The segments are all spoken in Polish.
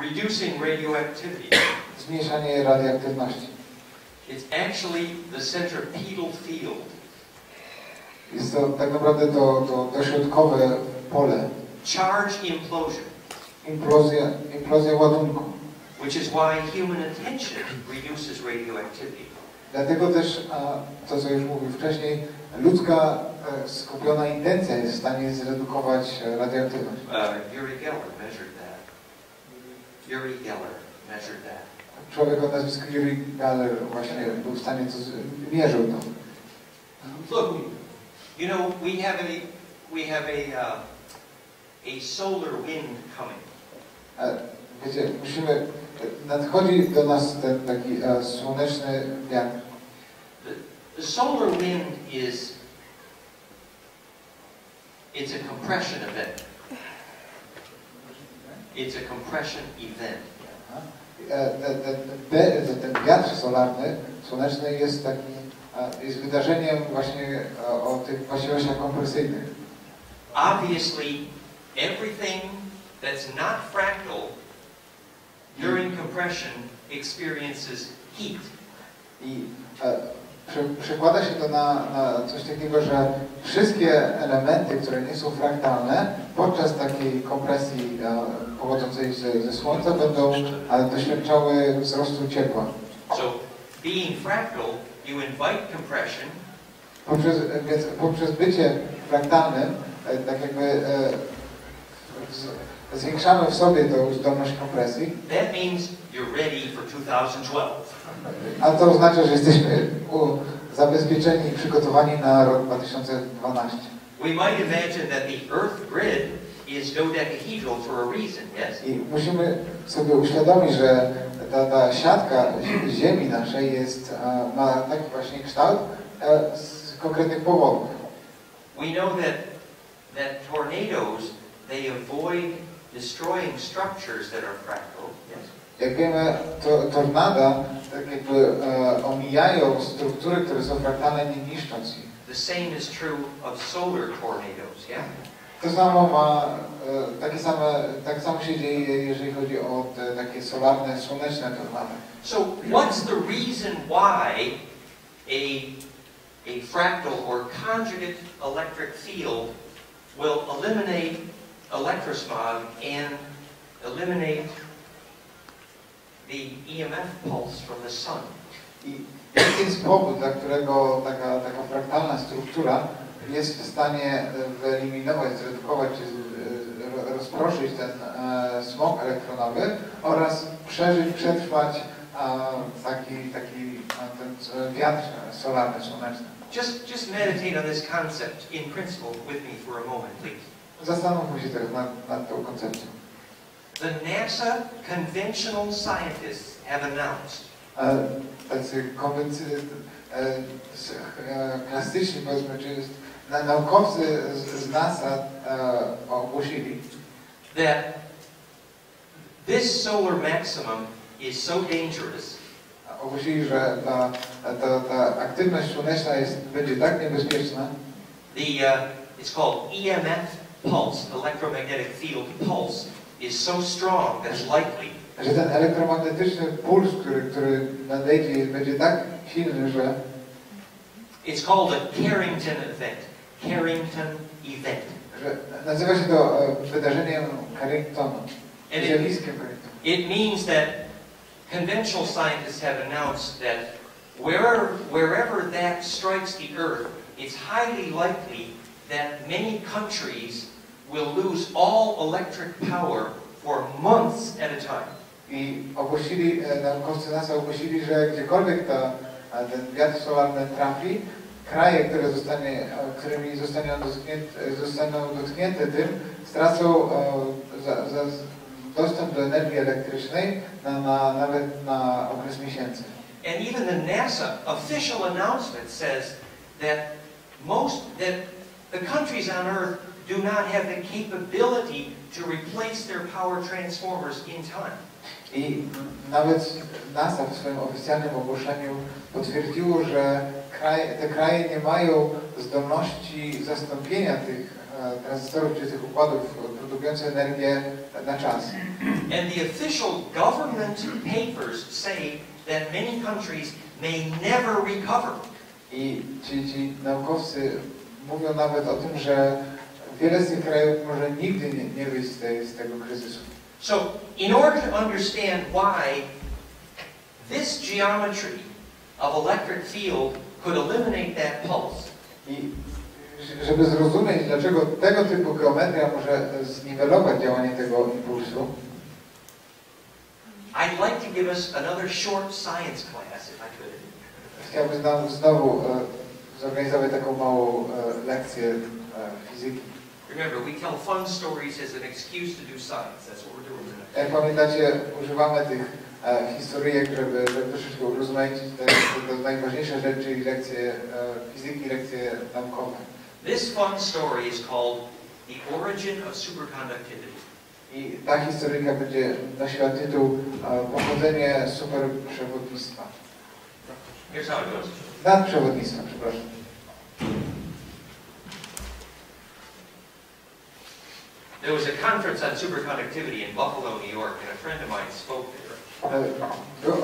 reducing radioactivity. Zmniejszanie radioaktywności. It's actually the centripetal field. Jest to tak naprawdę to środkowe pole. Charge implosion. Implozja ładunku. Which is why human attention reduces radioactivity. Dlatego też, to co już mówił wcześniej, ludzka skupiona intencja jest w stanie zredukować radioaktywność. Uri Geller measured that. Uri Geller measured that. Człowiek o nazwisku Uri Geller właśnie był w stanie mierzył to. Look, you know, we have a solar wind coming. Wiecie, nadchodzi do nas ten taki słoneczny wiatr. The solar wind it's a compression event. It's a compression event. Ten wiatr solarny, słoneczny jest jest wydarzeniem właśnie o tych właściwościach kompresyjnych. Obviously, everything that's not fractal during compression experiences heat. I przekłada się to na coś takiego, że wszystkie elementy, które nie są fraktalne, podczas takiej kompresji pochodzącej ze Słońca będą doświadczały wzrostu ciepła. So, being fractal, you invite compression. Więc poprzez bycie fraktalnym, tak jakby zwiększamy w sobie tą zdolność kompresji. That means you're ready for 2012. A to oznacza, że jesteśmy zabezpieczeni i przygotowani na rok 2012. We might imagine that the Earth grid is dodecahedral for a reason, yes? I musimy sobie uświadomić, że ta siatka Ziemi naszej ma taki właśnie kształt z konkretnych powodów. We know that tornadoes, they avoid destroying structures that are fractal, yes? Jak wiemy, tornada tak jakby omijają struktury, które są fraktalne, nie niszcząc ich. The same is true of solar tornadoes, yeah? To samo tak samo się dzieje, jeżeli chodzi o takie solarne, słoneczne tornady. So what's the reason why a fractal or conjugate electric field will eliminate electrosmog and eliminate the EMF pulse from the sun? I jaki jest powód, dla którego taka fraktalna struktura jest w stanie wyeliminować, zredukować czy rozproszyć ten smog elektronowy oraz przetrwać ten wiatr solarny, słoneczny. Just meditate on this concept in principle with me for a moment, please. Zastanówmy się teraz nad tą koncepcją. The NASA conventional scientists have announced tacy klasyczni, powiedzmy, czy naukowcy z NASA ogłosili, that this solar maximum is so dangerous. Ogłosili, że ta aktywność słoneczna będzie tak niebezpieczna. It's called EMF pulse, electromagnetic field pulse, is so strong that it's likely. Że ten elektromagnetyczny puls, który nadejdzie, będzie tak silny, że it's called a Carrington event. Carrington event. Że nazywa się to wydarzeniem Carringtona. Zjawiskiem Carringtona. It means that conventional scientists have announced that wherever that strikes the Earth, it's highly likely that many countries will lose all electric power for months at a time. I naukowcy NASA ogłosili, że gdziekolwiek ten wiatr solarny trafi, kraje, którymi zostaną dotknięte tym, stracą dostęp do energii elektrycznej nawet na okres miesięcy. And even the NASA official announcement says that the countries on Earth do not have the capability to replace their power transformers in time. I nawet NASA w swoim oficjalnym ogłoszeniu potwierdziło, że te kraje nie mają zdolności zastąpienia tych tranzystorów czy tych układów produkujące energię na czas. And the official government papers say that many countries may never recover. I ci naukowcy mówią nawet o tym, że wiele z tych krajów może nigdy nie wyjść z tego kryzysu. So, in order to understand why this geometry of electric field could eliminate that pulse, i żeby zrozumieć, dlaczego tego typu geometria może zniwelować działanie tego impulsu, I'd like to give us another short science class, if I could. chciałbym nam znowu zorganizować taką małą lekcję fizyki. Remember, we tell fun stories as an excuse to do science. That's what we're doing tonight. Jak pamiętacie, używamy tych historyjek, żeby troszeczkę urozmaicić te najważniejsze rzeczy i lekcje fizyki, lekcje naukowe. This fun story is called The Origin of Superconductivity. I ta historyjka będzie nosiła tytuł Pochodzenie superprzewodnictwa. Here's how it goes. Nadprzewodnictwa, przepraszam. There was a conference on superconductivity in Buffalo, New York, and a friend of mine spoke there.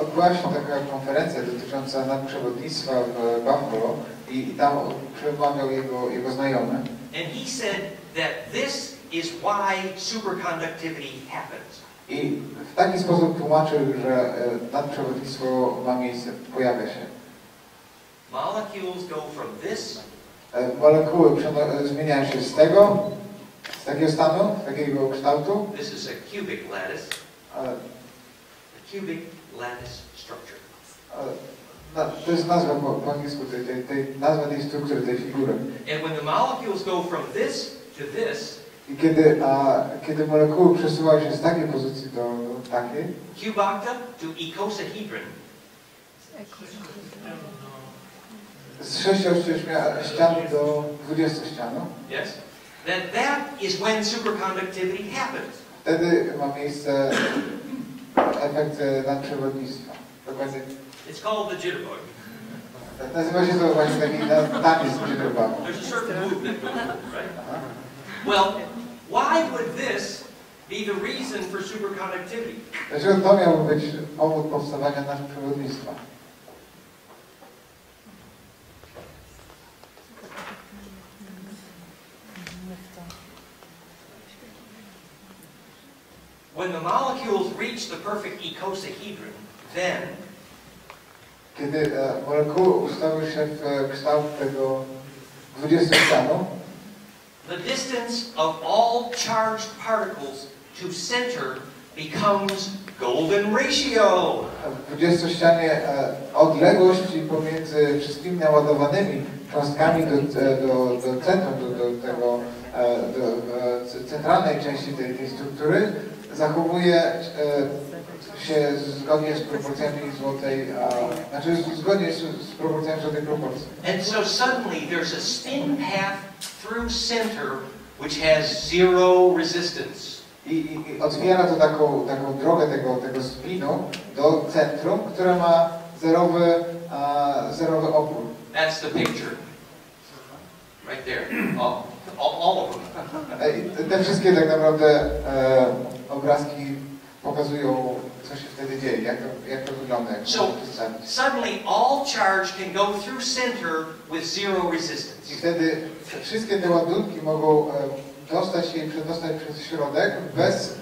Odbyła się taka konferencja dotycząca nadprzewodnictwa w Buffalo i tam przemawiał jego znajomy. And he said that this is why superconductivity happens. I w taki sposób tłumaczył, że nadprzewodnictwo ma miejsce, pojawia się. Molecules go from this Molekuły zmieniają się z takiego stanu, z takiego kształtu. This is a cubic lattice. A cubic lattice structure. To jest nazwa po angielsku, nazwa tej struktury, tej figury. And when the molecules go from this to this, I kiedy molekuły przesuwają się z takiej pozycji do takiej, cubocta to icosahedron, z 6 ścian do 20 ścian, yes, that is when superconductivity happens. wtedy ma miejsce efekt nadprzewodnictwa. Dokładnie. It's called the jitterbug. Nazywa się to właśnie taki taniec jitterbug. There's a certain movement going on, right? Well, why would this be the reason for superconductivity? Dlaczego to miałby być powód powstawania nadprzewodnictwa? When the molecules reach the perfect icosahedron, then kiedy molekuły ustawią się w kształt tego 20 ścianu, the distance of all charged particles to center becomes golden ratio. w 20 ścianie odległość pomiędzy wszystkimi naładowanymi cząstkami do centrum, do centralnej części tej struktury zachowuje się zgodnie z proporcjami złotej, znaczy zgodnie z proporcjami złotej proporcji. And so suddenly there's a spin path through center which has zero resistance. I otwiera to taką drogę tego spinu do centrum, które ma zerowy opór. That's the picture. Right there. All of them. Te wszystkie tak naprawdę obrazki pokazują, co się wtedy dzieje, jak to wygląda. So suddenly all charge can go through center with zero resistance. I wtedy wszystkie te ładunki mogą dostać się i przedostać przez środek bez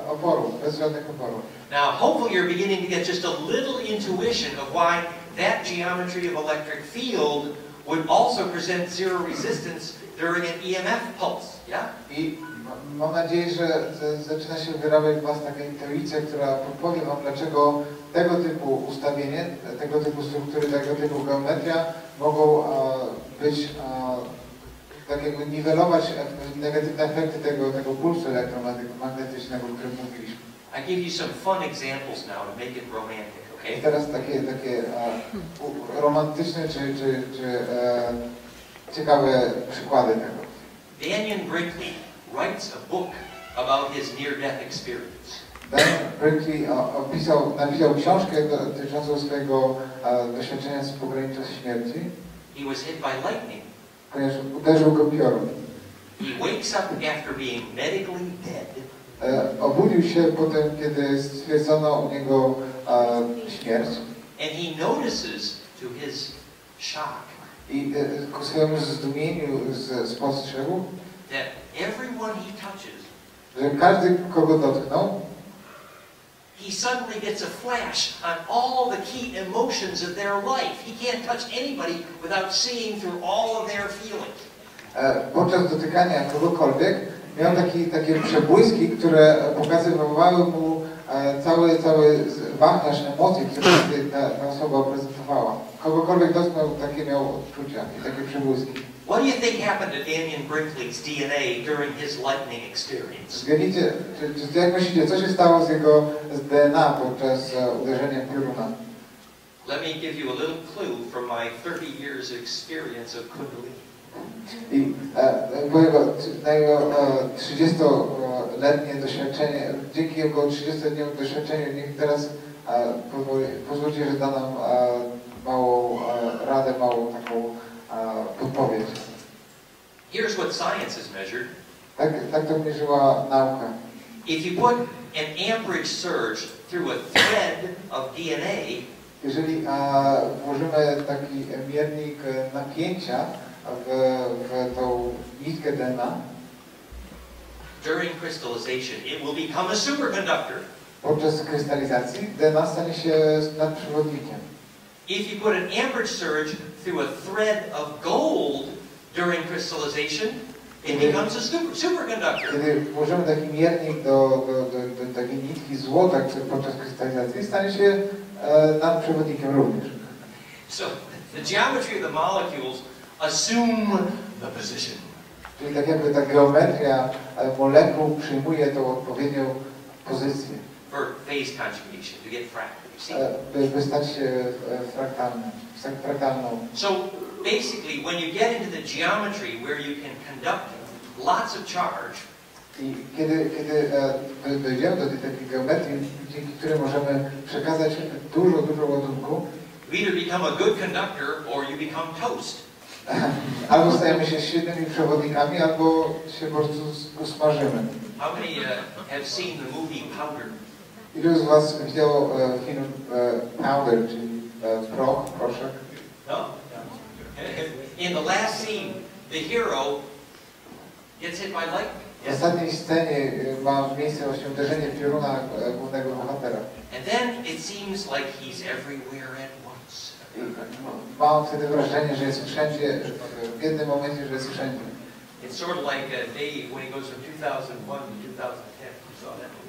oporów, bez żadnych oporów. Now, hopefully you're beginning to get just a little intuition of why that geometry of electric field would also present zero resistance during an EMF pulse, yeah? I mam nadzieję, że zaczyna się wyrabiać w Was taka intuicja, która podpowie Wam, dlaczego tego typu ustawienie, tego typu struktury, tego typu geometria mogą być tak jakby niwelować negatywne efekty tego pulsu elektromagnetycznego, o którym mówiliśmy. I give you some fun examples now to make it romantic, okay? I teraz takie romantyczne czy ciekawe przykłady tego. Daniel Brinkley writes a book about his near-death experience. Daniel Brinkley napisał książkę dotyczącą swojego doświadczenia z pogranicza śmierci. He was hit by lightning. Ponieważ uderzył go piorun. He wakes up after being medically dead. Obudził się potem, kiedy stwierdzono u niego śmierć. And he notices, to his shock, I ku swojemu zdumieniu spostrzegł, that everyone he touches, że każdy, kogo dotknął, he suddenly gets a flash on all the key emotions of their life. He can't touch anybody without seeing through all of their feelings. Podczas dotykania kogokolwiek miał takie przebłyski, które pokazywały mu cały wachlarz emocji, które ta osoba prezentowała. Kogokolwiek dotknął, takie miał odczucia i takie przebłyski. What do you think happened to Daniel Brinkley's DNA during his lightning experience? Zgadnijcie, jak myślicie, co się stało z jego DNA podczas uderzenia pioruna? Let me give you a little clue from my 30 years experience of Kundalini. I na jego 30-letnie doświadczenie, dzięki jego 30-dniowemu doświadczeniu, niech teraz pozwólcie, że da nam małą radę, małą taką podpowiedź. Here's what science has measured. Tak to mierzyła nauka. If you put an amperage surge through a thread of DNA, jeżeli włożymy taki miernik napięcia w tą nitkę DNA, during crystallization, it will become a superconductor. Podczas krystalizacji DNA stanie się nadprzewodnikiem. If you put an amperage surge through a thread of gold during crystallization, it becomes a superconductor. Kiedy włożymy taki miernik do takiej nitki złota, który podczas krystalizacji stanie się nadprzewodnikiem również. So the geometry of the molecules assume the position. Czyli tak jakby ta geometria molekuł przyjmuje tą odpowiednią pozycję. For phase conjugation, to get fractal. By stać się fraktalną. So basically, when you get into the geometry where you can conduct lots of charge, i kiedy dojdziemy do tej takiej geometrii, dzięki której możemy przekazać dużo ładunku, you either become a good conductor or you become toast. Albo stajemy się świetnymi przewodnikami, albo się po prostu usmażymy. How many have seen the movie Powder? Ilu z Was widziało film Powder, czyli proszek? No. In the last scene, the hero gets hit by lightning. W ostatniej scenie ma miejsce właśnie uderzenie pioruna głównego bohatera. And then it seems like he's everywhere at once. Mam wtedy wrażenie, że jest wszędzie, w jednym momencie, że jest wszędzie. It's sort of like Dave when he goes from 2001 to 2010. You saw that movie?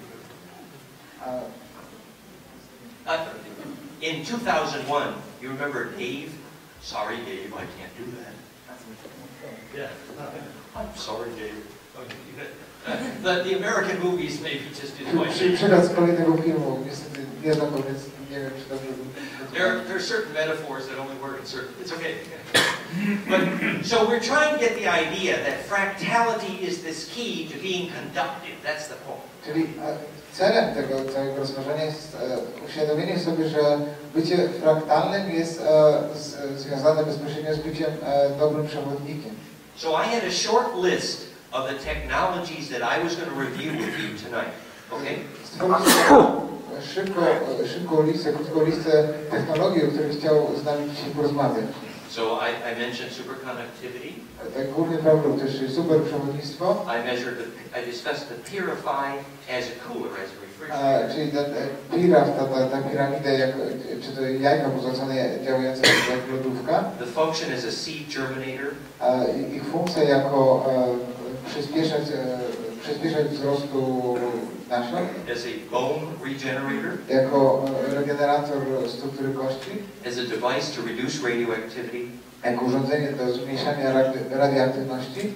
In 2001, you remember Dave? Sorry, Dave, I can't do that. Yeah. I'm sorry, Dave. The American movies maybe just didn't quite. Przykład z kolejnego filmu, niestety nie znam go, więc nie wiem, czy dobrze. There are certain metaphors that only work in certain. It's okay. But so we're trying to get the idea that fractality is this key to being conductive. That's the point. Czyli celem tego całego rozważania jest uświadomienie sobie, że bycie fraktalnym jest związane bezpośrednio z byciem dobrym przewodnikiem. So I had a short list of the technologies that I was going to review with you tonight. Okay? Szybką listę, krótką listę technologii, o których chciał z nami dzisiaj porozmawiać. So I mentioned superconductivity. Tak, główny problem to jest superprzewodnictwo. I discussed the Purify as a cooler, as a refrigerator. Czyli ten piraf, ta piramida, czy to jajka pozłacone działające jak lodówka. The function as a seed germinator. Ich funkcja jako przyspieszać wzrostu nasion. As a bone regenerator. Jako regenerator struktury kości. As a device to reduce radioactivity. Jako urządzenie do zmniejszania radioaktywności.